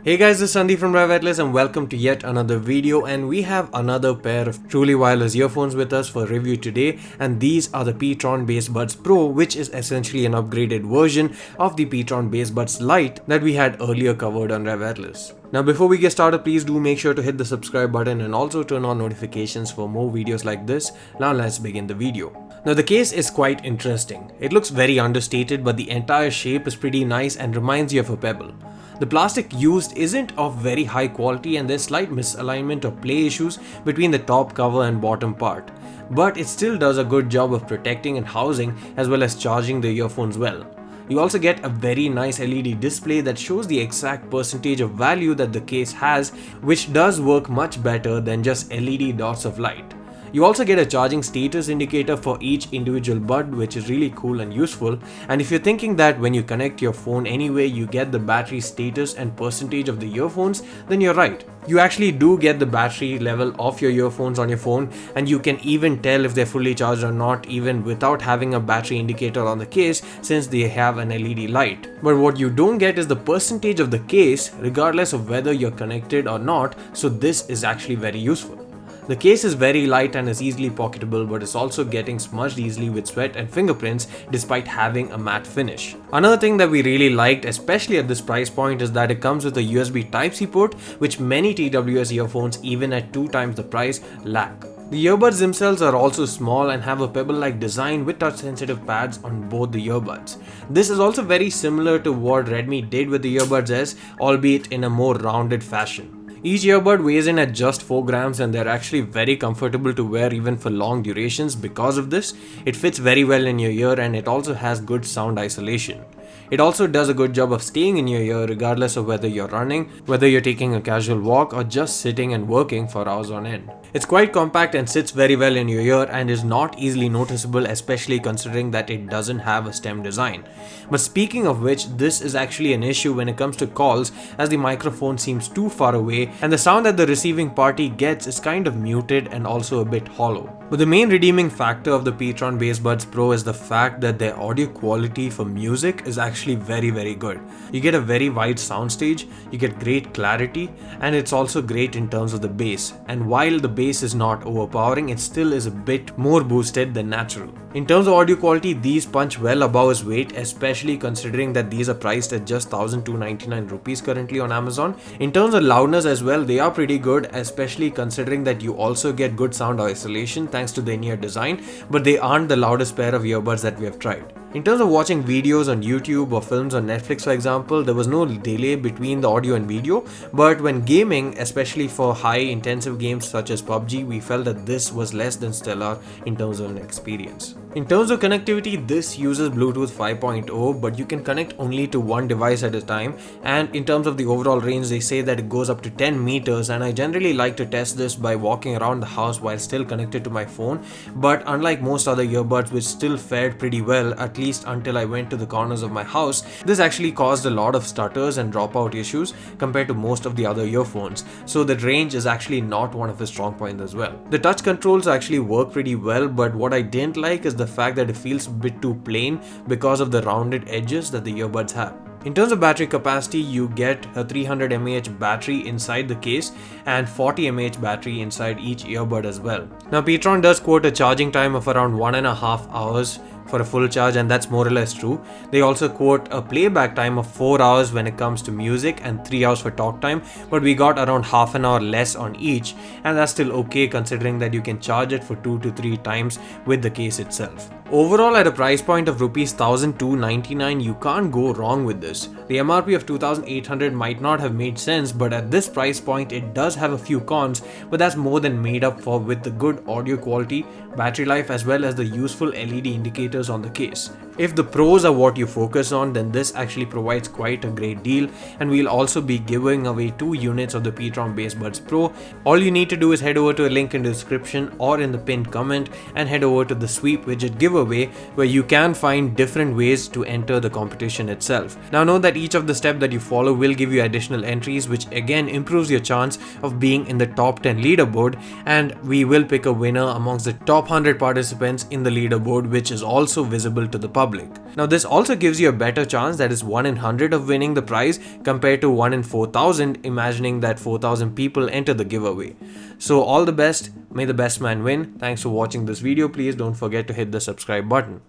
Hey guys, this is Sandeep from RevAtlas and welcome to yet another video, and we have another pair of truly wireless earphones with us for review today, and these are the pTron Bassbuds Pro, which is essentially an upgraded version of the pTron Bassbuds Lite that we had earlier covered on RevAtlas. Now before we get started, please do make sure to hit the subscribe button and also turn on notifications for more videos like this. Now let's begin the video. Now the case is quite interesting. It looks very understated, but the entire shape is pretty nice and reminds you of a pebble. The plastic used isn't of very high quality and there's slight misalignment or play issues between the top cover and bottom part, but it still does a good job of protecting and housing as well as charging the earphones well. You also get a very nice LED display that shows the exact percentage of value that the case has, which does work much better than just LED dots of light. You also get a charging status indicator for each individual bud, which is really cool and useful. And if you're thinking that when you connect your phone anyway you get the battery status and percentage of the earphones, then you're right. You actually do get the battery level of your earphones on your phone, and you can even tell if they're fully charged or not even without having a battery indicator on the case, since they have an LED light. But what you don't get is the percentage of the case regardless of whether you're connected or not, so this is actually very useful. The case is very light and is easily pocketable, but it's also getting smudged easily with sweat and fingerprints despite having a matte finish. Another thing that we really liked, especially at this price point, is that it comes with a USB Type-C port, which many TWS earphones even at 2 times the price lack. The earbuds themselves are also small and have a pebble-like design with touch-sensitive pads on both the earbuds. This is also very similar to what Redmi did with the earbuds S, albeit in a more rounded fashion. Each earbud weighs in at just 4 grams and they're actually very comfortable to wear even for long durations because of this. It fits very well in your ear and it also has good sound isolation. It also does a good job of staying in your ear regardless of whether you're running, whether you're taking a casual walk, or just sitting and working for hours on end. It's quite compact and sits very well in your ear and is not easily noticeable, especially considering that it doesn't have a stem design. But speaking of which, this is actually an issue when it comes to calls, as the microphone seems too far away and the sound that the receiving party gets is kind of muted and also a bit hollow. But the main redeeming factor of the pTron Bassbuds Pro is the fact that their audio quality for music is actually very good. You get a very wide soundstage, you get great clarity, and it's also great in terms of the bass. And while the bass is not overpowering, it still is a bit more boosted than natural. In terms of audio quality, these punch well above its weight, especially considering that these are priced at just 1,299 rupees currently on Amazon. In terms of loudness as well, they are pretty good, especially considering that you also get good sound isolation thanks to the in-ear design, but they aren't the loudest pair of earbuds that we have tried. In terms of watching videos on YouTube or films on Netflix for example, there was no delay between the audio and video, but when gaming, especially for high intensive games such as PUBG, we felt that this was less than stellar in terms of an experience. In terms of connectivity, this uses Bluetooth 5.0, but you can connect only to one device at a time, and in terms of the overall range, they say that it goes up to 10 meters, and I generally like to test this by walking around the house while still connected to my phone. But unlike most other earbuds which still fared pretty well, at least until I went to the corners of my house, this actually caused a lot of stutters and dropout issues compared to most of the other earphones, so the range is actually not one of its strong points as well. The touch controls actually work pretty well, but what I didn't like is the fact that it feels a bit too plain because of the rounded edges that the earbuds have. In terms of battery capacity, you get a 300 mAh battery inside the case and 40 mAh battery inside each earbud as well. Now pTron does quote a charging time of around 1.5 hours for a full charge, and that's more or less true. They also quote a playback time of 4 hours when it comes to music and 3 hours for talk time, but we got around half an hour less on each, and that's still okay considering that you can charge it for 2 to 3 times with the case itself. Overall, at a price point of rupees 1,299, you can't go wrong with this. The MRP of 2,800 might not have made sense, but at this price point it does have a few cons, but that's more than made up for with the good audio quality, battery life, as well as the useful LED indicators on the case. If the pros are what you focus on, then this actually provides quite a great deal, and we'll also be giving away 2 units of the pTron Bassbuds Pro. All you need to do is head over to a link in the description or in the pinned comment and head over to the sweep widget giveaway, where you can find different ways to enter the competition itself. Now know that each of the steps that you follow will give you additional entries, which again improves your chance of being in the top 10 leaderboard, and we will pick a winner amongst the top 100 participants in the leaderboard, which is also also visible to the public. Now this also gives you a better chance, that is 1 in 100 of winning the prize compared to 1 in 4,000, imagining that 4,000 people enter the giveaway. So all the best, may the best man win. Thanks for watching this video. Please don't forget to hit the subscribe button.